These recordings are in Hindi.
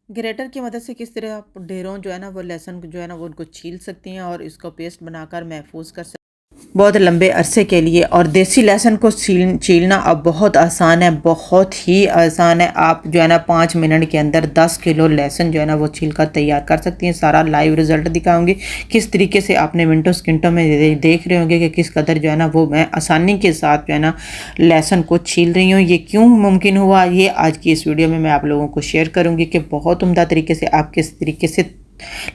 ग्रेटर की मदद से किस तरह आप ढेरों जो है ना वो लहसुन जो है ना वो उनको छील सकती हैं और इसको पेस्ट बनाकर महफूज कर सकती हैं बहुत लंबे अरसे के लिए। और देसी लहसुन को छीलना अब बहुत आसान है, बहुत ही आसान है। आप जो है ना 5 मिनट के अंदर 10 किलो लहसुन जो है ना वो छील कर तैयार कर सकती हैं। सारा लाइव रिजल्ट दिखाऊंगी किस तरीके से आपने मिनटों सेकंडों में देख रहे होंगे कि किस कदर जो है ना वो मैं आसानी के साथ जो है ना लहसुन को छील रही हूँ। ये क्यों मुमकिन हुआ, ये आज की इस वीडियो में मैं आप लोगों को शेयर करूँगी कि बहुत उम्दा तरीके से आप किस तरीके से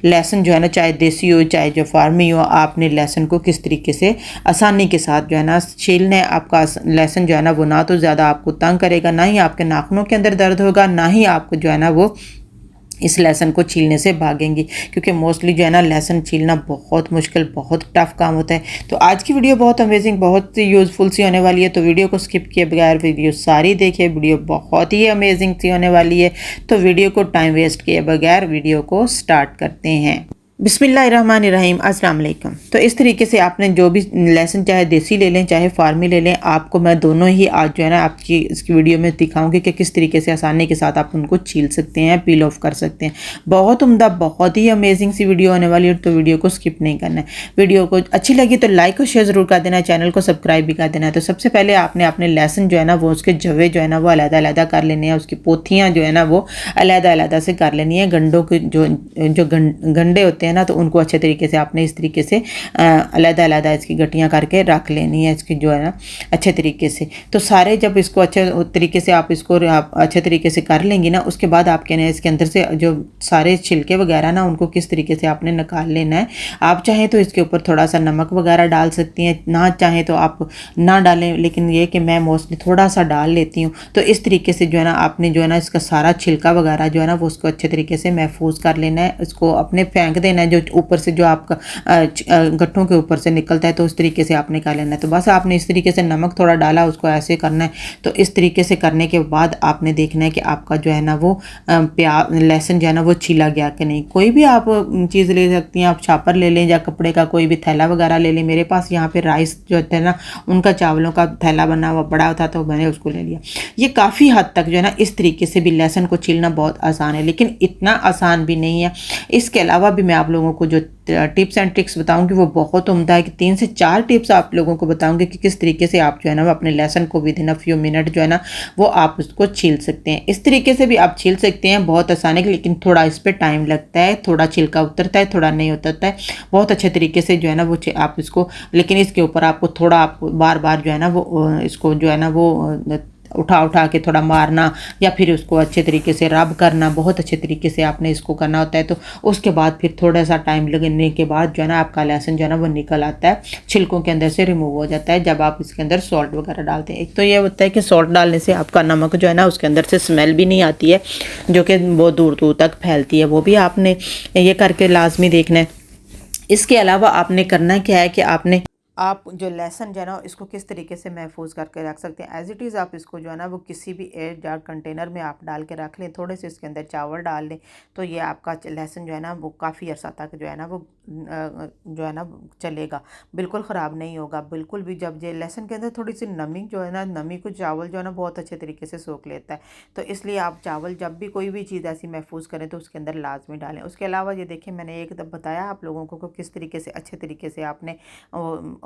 लहसुन जो है ना, चाहे देसी हो चाहे जो फार्मी हो, आपने लहसुन को किस तरीके से आसानी के साथ जो है ना छीलना है। आपका लहसुन जो है ना वो ना तो ज़्यादा आपको तंग करेगा, ना ही आपके नाखूनों के अंदर दर्द होगा, ना ही आपको जो है ना वो इस लहसुन को छीलने से भागेंगी। क्योंकि मोस्टली जो है ना लहसुन छीलना बहुत मुश्किल, बहुत टफ काम होता है। तो आज की वीडियो बहुत अमेजिंग, बहुत यूज़फुल सी होने वाली है। तो वीडियो को स्किप किए बगैर वीडियो सारी देखिए, वीडियो बहुत ही अमेजिंग सी होने वाली है। तो वीडियो को टाइम वेस्ट किए बगैर वीडियो को स्टार्ट करते हैं। बिस्मिल्लाहिर्रहमानिर्रहीम, अस्सलाम वालेकुम। तो इस तरीके से आपने जो भी लहसुन चाहे देसी ले लें चाहे फार्मी ले लें, आपको मैं दोनों ही आज जो है ना आपकी इसकी वीडियो में दिखाऊंगी कि किस तरीके से आसानी के साथ आप उनको छील सकते हैं, पील ऑफ कर सकते हैं। बहुत उम्दा, बहुत ही अमेजिंग सी वीडियो होने वाली है। तो वीडियो को स्किप नहीं करना है। वीडियो को अच्छी लगी तो लाइक और शेयर ज़रूर कर देना है, चैनल को सब्सक्राइब भी कर देना है। तो सबसे पहले आपने अपने लहसुन जो है ना वो उसके जवे जो है ना वो अलग-अलग कर लेने हैं, उसकी पोथियाँ जो है ना वो अलग-अलग से कर लेनी है। गंडों के जो गंडे होते हैं ना, तो उनको अच्छे तरीके से आपने इस तरीके से अलग-अलग इसकी गठियाँ करके रख लेनी है, इसकी जो है ना अच्छे तरीके से। तो सारे जब इसको अच्छे तरीके से आप इसको अच्छे तरीके से कर लेंगी ना, उसके बाद आपके ना इसके अंदर से जो सारे छिलके वगैरह ना उनको किस तरीके से आपने निकाल लेना है। आप चाहें तो इसके ऊपर थोड़ा सा नमक वगैरह डाल सकती हैं, ना चाहें तो आप ना डालें, लेकिन ये कि मैं मोस्टली थोड़ा सा डाल लेती हूँ। तो इस तरीके से जो है ना आपने जो है ना इसका सारा छिलका वगैरह जो है ना वो उसको अच्छे तरीके से महफूज कर लेना है। इसको अपने फेंक देना है, जो ऊपर से जो आपका गट्ठों के ऊपर से निकलता है, तो उस तरीके से आपने कर लेना है। तो बस आपने इस तरीके से नमक थोड़ा डाला, उसको ऐसे करना है। तो इस तरीके से करने के बाद आपने देखना है कि आपका जो है ना वो प्याज लहसुन जो है ना वो छीला गया कि नहीं। कोई भी आप चीज़ ले सकती हैं, आप छापर ले लें या कपड़े का कोई भी थैला वगैरह ले लें। मेरे पास यहाँ पे राइस जो होता है ना उनका चावलों का थैला बना हुआ बड़ा था, तो मैंने उसको ले लिया। ये काफ़ी हद तक जो है ना इस तरीके से भी लहसुन को छीलना बहुत आसान है, लेकिन इतना आसान भी नहीं है। इसके अलावा भी मैं आप लोगों को जो टिप्स एंड ट्रिक्स बताऊंगी वो बहुत उम्दा है कि 3 से 4 टिप्स आप लोगों को बताऊंगी कि किस तरीके से आप जो है ना वो अपने लहसुन को with in a few minute जो है ना वो आप उसको छील सकते हैं। इस तरीके से भी आप छील सकते हैं, बहुत आसान है, लेकिन थोड़ा इस पर टाइम लगता है, थोड़ा छिलका उतरता है, थोड़ा नहीं उतरता है। बहुत अच्छे तरीके से जो है ना वो आप इसको, लेकिन इसके ऊपर आपको थोड़ा आपको बार बार जो है ना वो इसको जो है ना वो उठा उठा के थोड़ा मारना या फिर उसको अच्छे तरीके से रब करना, बहुत अच्छे तरीके से आपने इसको करना होता है। तो उसके बाद फिर थोड़ा सा टाइम लगने के बाद जो है ना आपका लहसुन जो है ना वो निकल आता है, छिलकों के अंदर से रिमूव हो जाता है जब आप इसके अंदर सॉल्ट वगैरह डालते हैं। एक तो ये होता है कि सॉल्ट डालने से आपका नमक जो है ना उसके अंदर से स्मेल भी नहीं आती है, जो कि बहुत दूर दूर तक फैलती है। वो भी आपने ये करके लाजमी देखना है। इसके अलावा आपने करना क्या है कि आप जो लहसुन जो है ना इसको किस तरीके से महफूज करके रख सकते हैं। एज इट इज़ आप इसको जो है ना वो किसी भी एयर टाइट कंटेनर में आप डाल के रख लें, थोड़े से इसके अंदर चावल डाल लें, तो ये आपका लहसुन जो है ना वो काफ़ी अरसा तक जो है ना वो जो है ना चलेगा, बिल्कुल ख़राब नहीं होगा बिल्कुल भी। जब ये लहसुन के अंदर थोड़ी सी नमी जो है ना, नमी को चावल जो है ना बहुत अच्छे तरीके से सोख लेता है। तो इसलिए आप चावल जब भी कोई भी चीज़ ऐसी महफूज करें तो उसके अंदर लाजमी डालें। उसके अलावा ये देखिए मैंने एक तब बताया आप लोगों को किस तरीके से अच्छे तरीके से आपने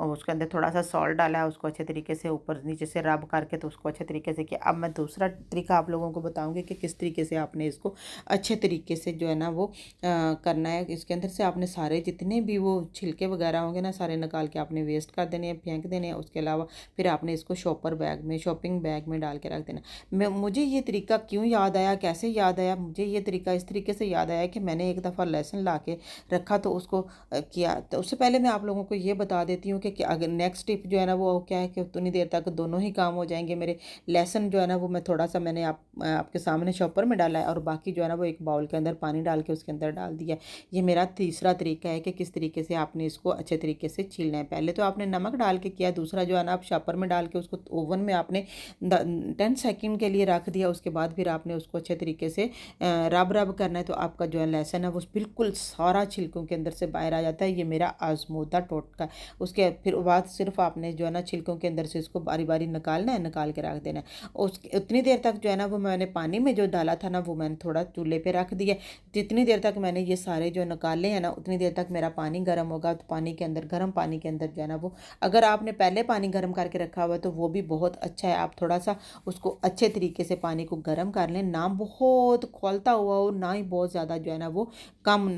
उसके अंदर थोड़ा सा सॉल्ट डाला है, उसको अच्छे तरीके से ऊपर नीचे से रब करके तो उसको अच्छे तरीके से किया। अब मैं दूसरा तरीका आप लोगों को बताऊंगी कि किस तरीके से आपने इसको अच्छे तरीके से जो है ना वो करना है। इसके अंदर से आपने सारे जितने भी वो छिलके वगैरह होंगे ना सारे निकाल के आपने वेस्ट कर देने हैं, फेंक देने हैं। उसके अलावा फिर आपने इसको शॉपिंग बैग में डाल के रख देना। मुझे ये तरीका क्यों याद आया, कैसे याद आया, मुझे ये तरीका इस तरीके से याद आया कि मैंने एक दफ़ा लहसुन ला के रखा तो उसको किया। तो उससे पहले मैं आप लोगों को ये बता देती हूँ कि अगर नेक्स्ट टिप जो है ना वो क्या है कि उतनी देर तक दोनों ही काम हो जाएंगे मेरे। लहसुन जो है ना वो मैं थोड़ा सा मैंने आपके सामने शॉपर में डाला है और बाकी जो है ना वो एक बाउल के अंदर पानी डाल के उसके अंदर डाल दिया। ये मेरा तीसरा तरीका है है कि किस तरीके से आपने इसको अच्छे तरीके से छीलना है। पहले तो आपने नमक डाल के किया, दूसरा जो है ना आप शॉपर में डाल के उसको ओवन में आपने 10 सेकंड के लिए रख दिया। उसके बाद फिर आपने उसको अच्छे तरीके से रब रब करना है, तो आपका जो है लहसुन है वो बिल्कुल सारा छिलकों के अंदर से बाहर आ जाता है। ये मेरा आजमूदा टोटका। उसके फिर बाद सिर्फ आपने जो है ना छिलकों के अंदर से इसको बारी बारी निकालना है, निकाल के रख देना है। उतनी देर तक जो है ना वो मैंने पानी में जो डाला था ना वो मैंने थोड़ा चूल्हे पे रख दिया। जितनी देर तक मैंने ये सारे जो निकाले हैं ना उतनी देर तक मेरा पानी गर्म होगा। तो पानी के अंदर, गर्म पानी के अंदर जो है ना वो, अगर आपने पहले पानी गर्म करके रखा हुआ तो वो भी बहुत अच्छा है। आप थोड़ा सा उसको अच्छे तरीके से पानी को गर्म कर लें, ना बहुत खौलता हुआ हो ना ही बहुत ज़्यादा जो है ना वो कम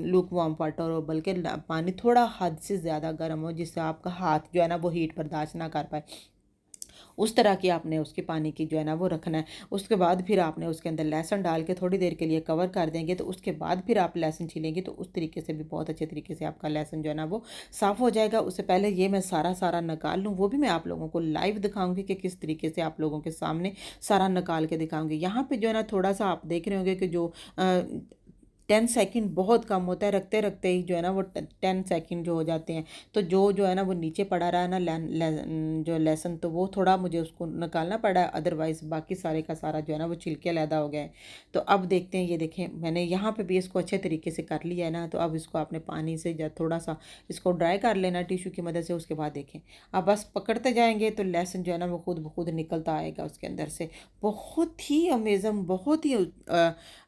लूक वार्म वाटर हो, बल्कि पानी थोड़ा हद से ज़्यादा गर्म हो जिससे आपका हाथ जो है ना वो हीट बर्दाश्त ना कर पाए। उस तरह की आपने उसके पानी की जो है ना वो रखना है। उसके बाद फिर आपने उसके अंदर लहसुन डाल के थोड़ी देर के लिए कवर कर देंगे, तो उसके बाद फिर आप लहसुन छीलेंगे तो उस तरीके से भी बहुत अच्छे तरीके से आपका लहसुन जो है ना वो साफ़ हो जाएगा। उससे पहले ये मैं सारा सारा निकाल लूँ, वो भी मैं आप लोगों को लाइव दिखाऊंगी कि किस तरीके से आप लोगों के सामने सारा निकाल के दिखाऊंगी। यहाँ पे जो है ना थोड़ा सा आप देख रहे होंगे कि जो 10 सेकंड बहुत कम होता है, रखते रखते ही जो है ना वो 10 सेकंड जो हो जाते हैं। तो जो है ना वो नीचे पड़ा रहा है ना जो लहसुन, तो वो थोड़ा मुझे उसको निकालना पड़ा है, अदरवाइज़ बाकी सारे का सारा जो है ना वो छिलके अलहदा हो गया है। तो अब देखते हैं, ये देखें मैंने यहाँ पे भी इसको अच्छे तरीके से कर लिया है ना। तो अब इसको आपने पानी से थोड़ा सा इसको ड्राई कर लेना टिश्यू की मदद से। उसके बाद देखें अब बस पकड़ते जाएंगे तो लहसुन जो है ना वो खुद ब खुद निकलता आएगा उसके अंदर से। बहुत ही अमेज़िंग, बहुत ही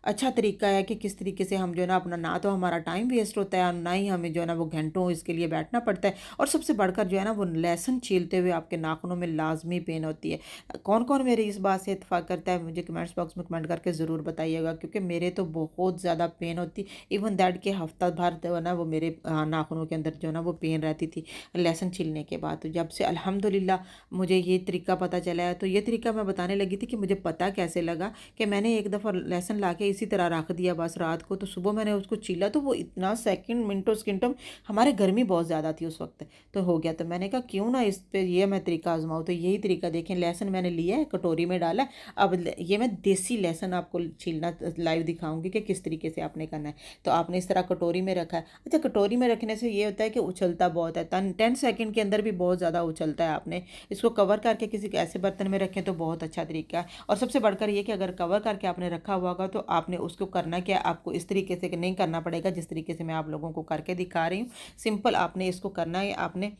अच्छा तरीका है कि किस तरीके से हम जो है ना अपना, ना तो हमारा टाइम वेस्ट होता है और ना ही हमें जो है ना वो घंटों इसके लिए बैठना पड़ता है। और सबसे बढ़कर जो है ना वो लहसुन छीलते हुए आपके नाखूनों में लाजमी पेन होती है। कौन कौन मेरी इस बात से इत्तेफाक करता है मुझे कमेंट्स बॉक्स में कमेंट करके ज़रूर बताइएगा, क्योंकि मेरे तो बहुत ज़्यादा पेन होती, इवन दैट के हफ्ता भर जो है ना वो मेरे नाखूनों के अंदर जो है ना वो पेन रहती थी लहसुन छीलने के बाद। तो जब से अल्हम्दुलिल्लाह मुझे ये तरीका पता चला है, तो ये तरीका मैं बताने लगी थी कि मुझे पता कैसे लगा कि मैंने एक दफ़ा लहसुन ला के इसी तरह रख दिया बस रात को, तो सुबह मैंने उसको छीला तो वो इतना सेकंड मिनटों सेकंडों, हमारे गर्मी बहुत ज़्यादा थी उस वक्त, तो हो गया। तो मैंने कहा क्यों ना इस पे ये मैं तरीका आजमाऊँ। तो यही तरीका देखें, लहसुन मैंने लिया है, कटोरी में डाला। अब ये मैं देसी लहसुन आपको छीलना लाइव दिखाऊंगी कि किस तरीके से आपने करना है। तो आपने इस तरह कटोरी में रखा है। अच्छा, कटोरी में रखने से ये होता है कि उछलता बहुत है, 10 सेकंड के अंदर भी बहुत ज़्यादा उछलता है। आपने इसको कवर करके किसी ऐसे बर्तन में रखें तो बहुत अच्छा तरीका है। और सबसे बढ़कर ये कि अगर कवर करके आपने रखा हुआ होगा तो आपने उसको करना क्या, आपको इस तरीके से नहीं करना पड़ेगा जिस तरीके से मैं आप लोगों को करके दिखा रही हूँ। सिंपल आपने इसको करना है, आपने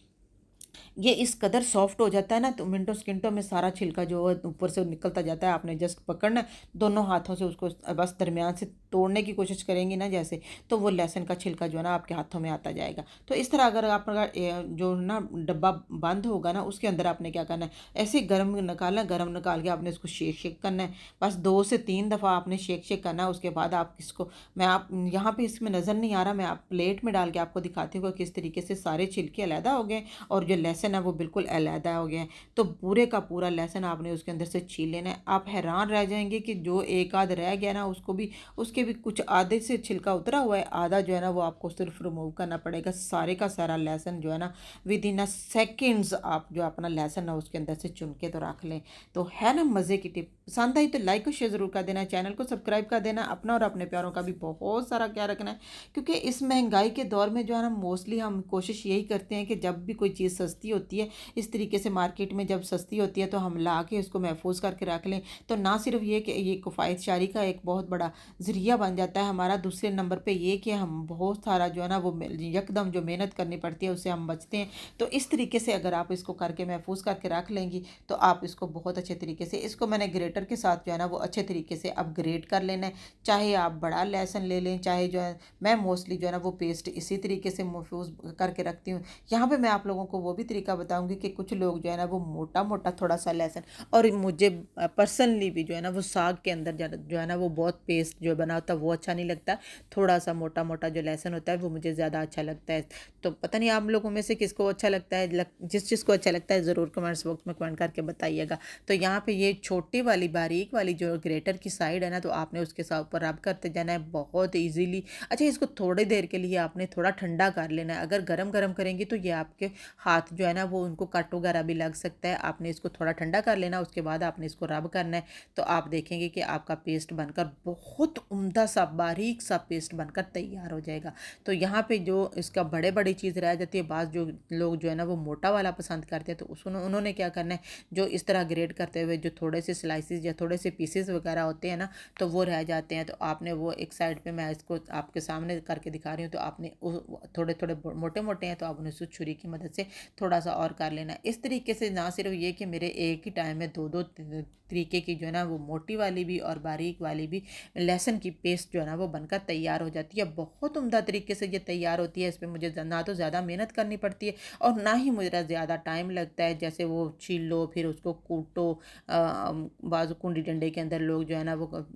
ये इस कदर सॉफ्ट हो जाता है ना, तो मिनटों सेकंडों में सारा छिलका जो है ऊपर से निकलता जाता है। आपने जस्ट पकड़ना है, दोनों हाथों से उसको बस दरमियान से तोड़ने की कोशिश करेंगी ना जैसे, तो वो लहसुन का छिलका जो है ना आपके हाथों में आता जाएगा। तो इस तरह अगर आपका जो ना डब्बा बंद होगा ना उसके अंदर आपने क्या करना है, ऐसे गर्म निकालना, गर्म निकाल के आपने इसको शेक शेक करना है। बस 2 से 3 दफ़ा आपने शेक शेक करना है। उसके बाद आप इसको, मैं आप यहाँ पे इसमें नज़र नहीं आ रहा, मैं आप प्लेट में डाल के आपको दिखाती हूँ किस तरीके से सारे छिलके अलहदा हो गए और जो लहसुन है वो बिल्कुल अलहदा हो गया है। तो पूरे का पूरा लहसुन आपने उसके अंदर से छील लेना है। आप हैरान रह जाएंगे कि जो एक आध रह गया ना उसको भी, उसके भी कुछ आधे से छिलका उतरा हुआ है, आधा जो है ना वो आपको सिर्फ रिमूव करना पड़ेगा। सारे का सारा लहसुन जो है ना विद इन अ सेकेंड्स आप जो अपना लहसुन है उसके अंदर से चुन के तो रख लें। तो है ना मज़े की टिप। पसंद आई तो लाइक और शेयर ज़रूर कर देना, चैनल को सब्सक्राइब कर देना। अपना और अपने प्यारों का भी बहुत सारा ख्याल रखना है, क्योंकि इस महंगाई के दौर में जो है ना मोस्टली हम कोशिश यही करते हैं कि जब भी कोई चीज़ सस्ती होती है इस तरीके से मार्केट में जब सस्ती होती है तो हम ला के उसको महफूज करके रख लें। तो ना सिर्फ ये कि ये किफ़ायत शारी का एक बहुत बड़ा ज़रिया बन जाता है हमारा, दूसरे नंबर पे ये कि हम बहुत सारा जो है ना वो यकदम जो मेहनत करनी पड़ती है उससे हम बचते हैं। तो इस तरीके से अगर आप इसको करके महफूज करके रख लेंगी तो आप इसको बहुत अच्छे तरीके से, इसको मैंने ग्रेटर के साथ जो है ना वो अच्छे तरीके से अब ग्रेट कर लेना है। चाहे आप बड़ा लहसुन ले लें, चाहे जो है, मैं मोस्टली जो है ना वो पेस्ट इसी तरीके से महफूज करके रखती हूँ। यहाँ पे मैं आप लोगों को वो भी तरीका बताऊंगी कि कुछ लोग जो है ना वो मोटा मोटा थोड़ा सा लहसुन, और मुझे पर्सनली भी जो है ना वो साग के अंदर जो है ना वो बहुत पेस्ट जो बना होता है वो अच्छा नहीं लगता। थोड़ा सा मोटा मोटा जो लहसुन होता है वो मुझे ज़्यादा अच्छा लगता है। तो पता नहीं आप लोगों में से किसको अच्छा लगता है, जिस चीज़ को अच्छा लगता है ज़रूर कमेंट्स बॉक्स में कमेंट करके बताइएगा। तो यहाँ पे ये छोटी वाली वाली बारीक वाली जो ग्रेटर की साइड है ना, तो आपने उसके साथ ऊपर रब करते जाना है बहुत ईजीली। अच्छा, इसको थोड़ी देर के लिए आपने थोड़ा ठंडा कर लेना है। अगर गरम गरम करेंगी तो ये आपके हाथ जो है ना वो उनको कट वगैरह भी लग सकता है। आपने इसको थोड़ा ठंडा कर लेना, उसके बाद आपने इसको रब करना है। तो आप देखेंगे कि आपका पेस्ट बनकर बहुत उम्दा सा बारीक सा पेस्ट बनकर तैयार हो जाएगा। तो यहाँ पे जो इसका बड़े बड़ी चीज़ रह जाती है, बाज़ जो लोग जो है ना वो मोटा वाला पसंद करते हैं, तो उन्होंने क्या करना है, जो इस तरह ग्रेट करते हुए जो थोड़े से स्लाइसिस या थोड़े से पीसेस वगैरह होते हैं ना, तो वो रह जाते हैं। तो आपने वो एक साइड पे, मैं इसको आपके सामने करके दिखा रही हूँ, तो आपने थोड़े थोड़े मोटे मोटे हैं तो आप उन्हें छुरी की मदद से थोड़ा सा और कर लेना है। इस तरीके से ना सिर्फ ये कि मेरे एक ही टाइम में दो दो तरीके की जो है ना वो मोटी वाली भी और बारीक वाली भी लहसुन की पेस्ट जो है ना वो बनकर तैयार हो जाती है। बहुत उम्दा तरीके से ये तैयार होती है। इस पर मुझे ना तो ज़्यादा मेहनत करनी पड़ती है और ना ही मुझे ज़्यादा टाइम लगता है। जैसे वो छील लो, फिर उसको कूटो, बाजू कुंडी डंडे के अंदर लोग जो है ना वो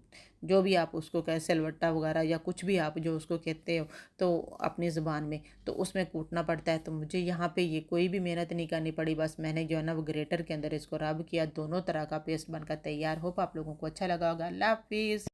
जो भी आप उसको कहें, सिलवट्टा वगैरह या कुछ भी आप जो उसको कहते हो तो अपनी ज़ुबान में, तो उसमें कूटना पड़ता है। तो मुझे यहाँ पे ये कोई भी मेहनत नहीं करनी पड़ी, बस मैंने जो है ना वो ग्रेटर के अंदर इसको रब किया, दोनों तरह का पेस्ट बनकर तैयार। होप आप लोगों को अच्छा लगा होगा। अल्लाह हाफिज़।